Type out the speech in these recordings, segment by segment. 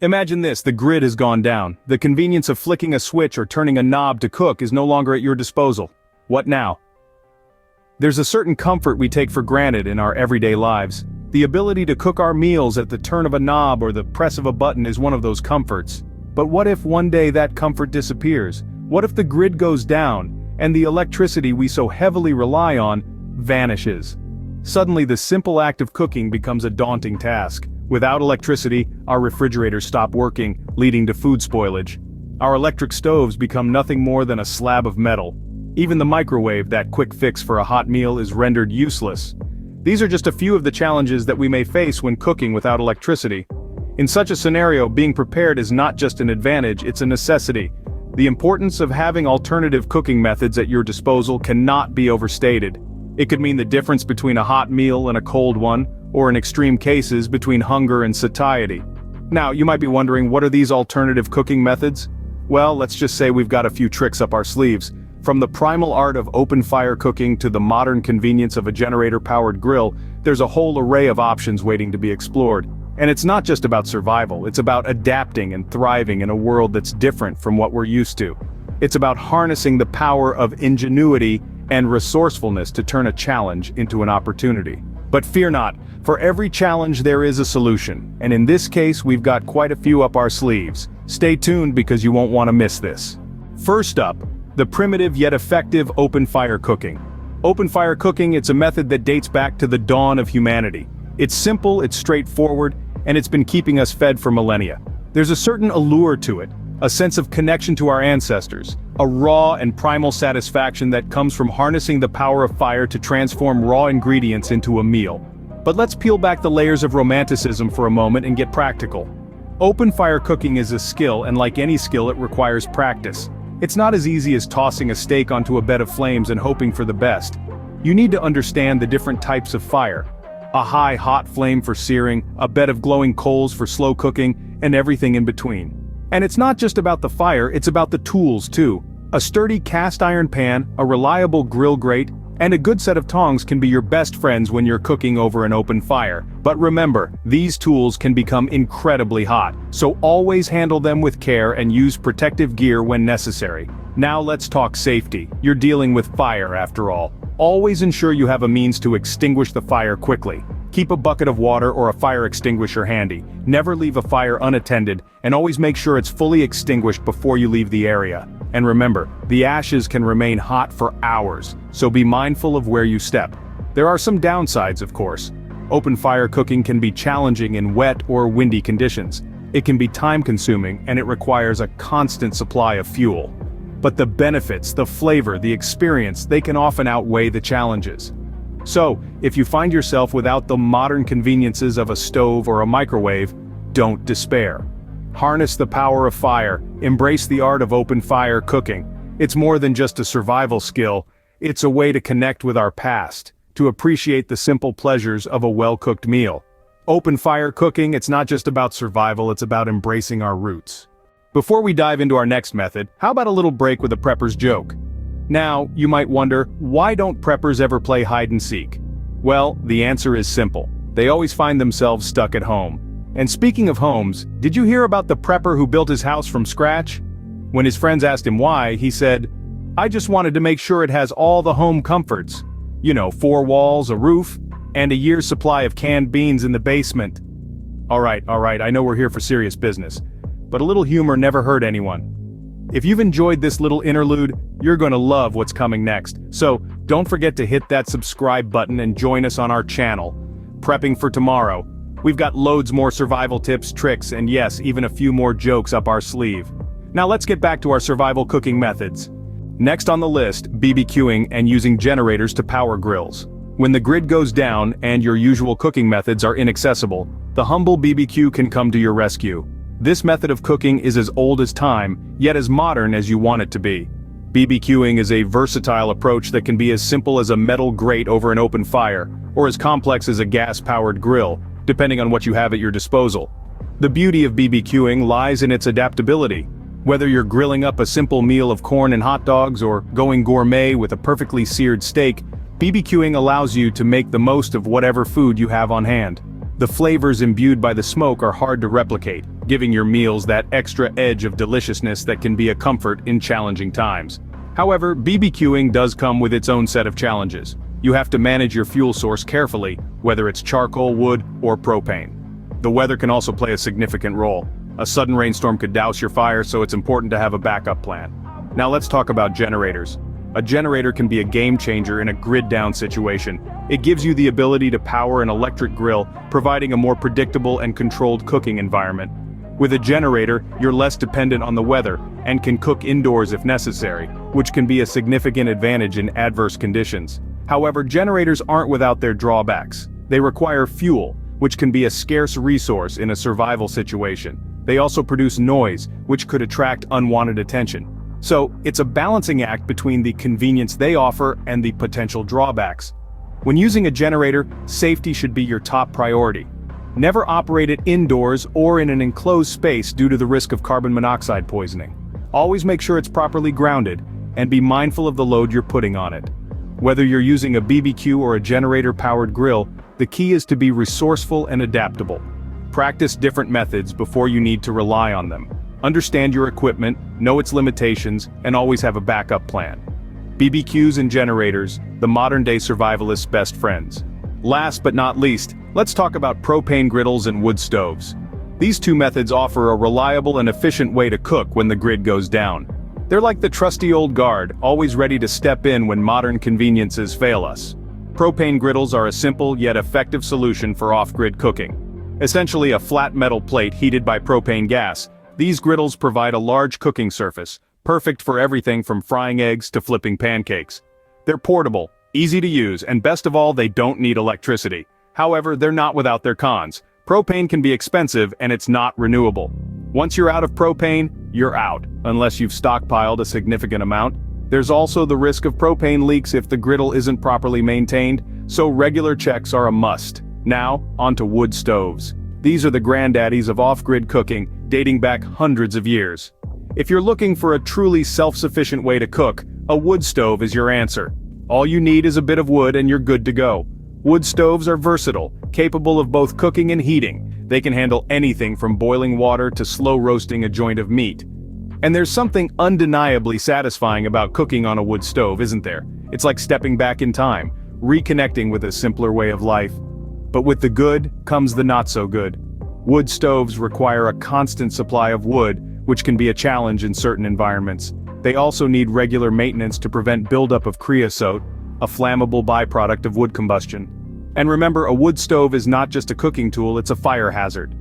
Imagine this, the grid has gone down. The convenience of flicking a switch or turning a knob to cook is no longer at your disposal. What now? There's a certain comfort we take for granted in our everyday lives. The ability to cook our meals at the turn of a knob or the press of a button is one of those comforts. But what if one day that comfort disappears? What if the grid goes down, and the electricity we so heavily rely on vanishes? Suddenly the simple act of cooking becomes a daunting task. Without electricity, our refrigerators stop working, leading to food spoilage. Our electric stoves become nothing more than a slab of metal. Even the microwave, that quick fix for a hot meal, is rendered useless. These are just a few of the challenges that we may face when cooking without electricity. In such a scenario, being prepared is not just an advantage, it's a necessity. The importance of having alternative cooking methods at your disposal cannot be overstated. It could mean the difference between a hot meal and a cold one, or in extreme cases, between hunger and satiety. Now, you might be wondering, what are these alternative cooking methods? Well, let's just say we've got a few tricks up our sleeves. From the primal art of open-fire cooking to the modern convenience of a generator-powered grill, there's a whole array of options waiting to be explored. And it's not just about survival, it's about adapting and thriving in a world that's different from what we're used to. It's about harnessing the power of ingenuity and resourcefulness to turn a challenge into an opportunity. But fear not, for every challenge there is a solution, and in this case we've got quite a few up our sleeves. Stay tuned because you won't want to miss this. First up, the primitive yet effective open-fire cooking. Open-fire cooking, it's a method that dates back to the dawn of humanity. It's simple, it's straightforward, and it's been keeping us fed for millennia. There's a certain allure to it, a sense of connection to our ancestors, a raw and primal satisfaction that comes from harnessing the power of fire to transform raw ingredients into a meal. But let's peel back the layers of romanticism for a moment and get practical. Open-fire cooking is a skill, and like any skill, it requires practice. It's not as easy as tossing a steak onto a bed of flames and hoping for the best. You need to understand the different types of fire. A high, hot flame for searing, a bed of glowing coals for slow cooking, and everything in between. And it's not just about the fire, it's about the tools too. A sturdy cast iron pan, a reliable grill grate, and a good set of tongs can be your best friends when you're cooking over an open fire. But remember, these tools can become incredibly hot, so always handle them with care and use protective gear when necessary. Now let's talk safety. You're dealing with fire after all. Always ensure you have a means to extinguish the fire quickly. Keep a bucket of water or a fire extinguisher handy. Never leave a fire unattended, and always make sure it's fully extinguished before you leave the area. And remember, the ashes can remain hot for hours, so be mindful of where you step. There are some downsides, of course. Open fire cooking can be challenging in wet or windy conditions. It can be time-consuming, and it requires a constant supply of fuel. But the benefits, the flavor, the experience, they can often outweigh the challenges. So, if you find yourself without the modern conveniences of a stove or a microwave, don't despair. Harness the power of fire, embrace the art of open fire cooking. It's more than just a survival skill, it's a way to connect with our past, to appreciate the simple pleasures of a well-cooked meal. Open fire cooking, it's not just about survival, it's about embracing our roots. Before we dive into our next method, how about a little break with a prepper's joke? Now, you might wonder, why don't preppers ever play hide and seek? Well, the answer is simple. They always find themselves stuck at home. And speaking of homes, did you hear about the prepper who built his house from scratch? When his friends asked him why, he said, "I just wanted to make sure it has all the home comforts. You know, 4 walls, a roof, and a year's supply of canned beans in the basement." Alright, I know we're here for serious business. But a little humor never hurt anyone. If you've enjoyed this little interlude, you're gonna love what's coming next. So, don't forget to hit that subscribe button and join us on our channel. Prepping for tomorrow. We've got loads more survival tips, tricks, and yes, even a few more jokes up our sleeve. Now let's get back to our survival cooking methods. Next on the list, BBQing and using generators to power grills. When the grid goes down and your usual cooking methods are inaccessible, the humble BBQ can come to your rescue. This method of cooking is as old as time, yet as modern as you want it to be. BBQing is a versatile approach that can be as simple as a metal grate over an open fire, or as complex as a gas-powered grill, depending on what you have at your disposal. The beauty of BBQing lies in its adaptability. Whether you're grilling up a simple meal of corn and hot dogs or going gourmet with a perfectly seared steak, BBQing allows you to make the most of whatever food you have on hand. The flavors imbued by the smoke are hard to replicate, giving your meals that extra edge of deliciousness that can be a comfort in challenging times. However, BBQing does come with its own set of challenges. You have to manage your fuel source carefully, whether it's charcoal, wood, or propane. The weather can also play a significant role. A sudden rainstorm could douse your fire, so it's important to have a backup plan. Now let's talk about generators. A generator can be a game changer in a grid-down situation. It gives you the ability to power an electric grill, providing a more predictable and controlled cooking environment. With a generator, you're less dependent on the weather, and can cook indoors if necessary, which can be a significant advantage in adverse conditions. However, generators aren't without their drawbacks. They require fuel, which can be a scarce resource in a survival situation. They also produce noise, which could attract unwanted attention. So, it's a balancing act between the convenience they offer and the potential drawbacks. When using a generator, safety should be your top priority. Never operate it indoors or in an enclosed space due to the risk of carbon monoxide poisoning. Always make sure it's properly grounded, and be mindful of the load you're putting on it. Whether you're using a BBQ or a generator-powered grill, the key is to be resourceful and adaptable. Practice different methods before you need to rely on them. Understand your equipment, know its limitations, and always have a backup plan. BBQs and generators, the modern-day survivalist's best friends. Last but not least, let's talk about propane griddles and wood stoves. These two methods offer a reliable and efficient way to cook when the grid goes down. They're like the trusty old guard, always ready to step in when modern conveniences fail us. Propane griddles are a simple yet effective solution for off-grid cooking. Essentially a flat metal plate heated by propane gas, these griddles provide a large cooking surface, perfect for everything from frying eggs to flipping pancakes. They're portable, easy to use, and best of all, they don't need electricity. However, they're not without their cons. Propane can be expensive and it's not renewable. Once you're out of propane, you're out, unless you've stockpiled a significant amount. There's also the risk of propane leaks if the griddle isn't properly maintained, so regular checks are a must. Now, onto wood stoves. These are the granddaddies of off-grid cooking, dating back hundreds of years. If you're looking for a truly self-sufficient way to cook, a wood stove is your answer. All you need is a bit of wood and you're good to go. Wood stoves are versatile, capable of both cooking and heating. They can handle anything from boiling water to slow roasting a joint of meat. And there's something undeniably satisfying about cooking on a wood stove, isn't there? It's like stepping back in time, reconnecting with a simpler way of life. But with the good comes the not so good. Wood stoves require a constant supply of wood, which can be a challenge in certain environments. They also need regular maintenance to prevent buildup of creosote, a flammable byproduct of wood combustion. And remember, a wood stove is not just a cooking tool, it's a fire hazard.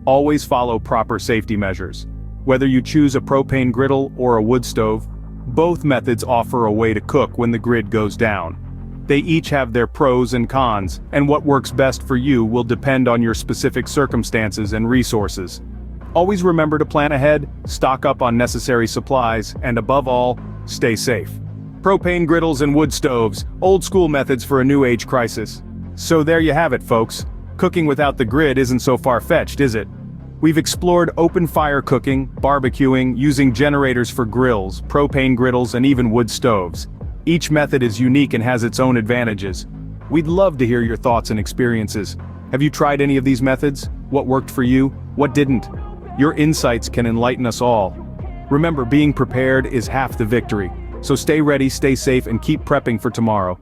Always follow proper safety measures. Whether you choose a propane griddle or a wood stove, both methods offer a way to cook when the grid goes down. They each have their pros and cons, and what works best for you will depend on your specific circumstances and resources. Always remember to plan ahead, stock up on necessary supplies, and above all, stay safe. Propane griddles and wood stoves, old school methods for a new age crisis. So there you have it, folks. Cooking without the grid isn't so far-fetched, is it? We've explored open fire cooking, barbecuing, using generators for grills, propane griddles, and even wood stoves. Each method is unique and has its own advantages. We'd love to hear your thoughts and experiences. Have you tried any of these methods? What worked for you? What didn't? Your insights can enlighten us all. Remember, being prepared is half the victory. So stay ready, stay safe, and keep prepping for tomorrow.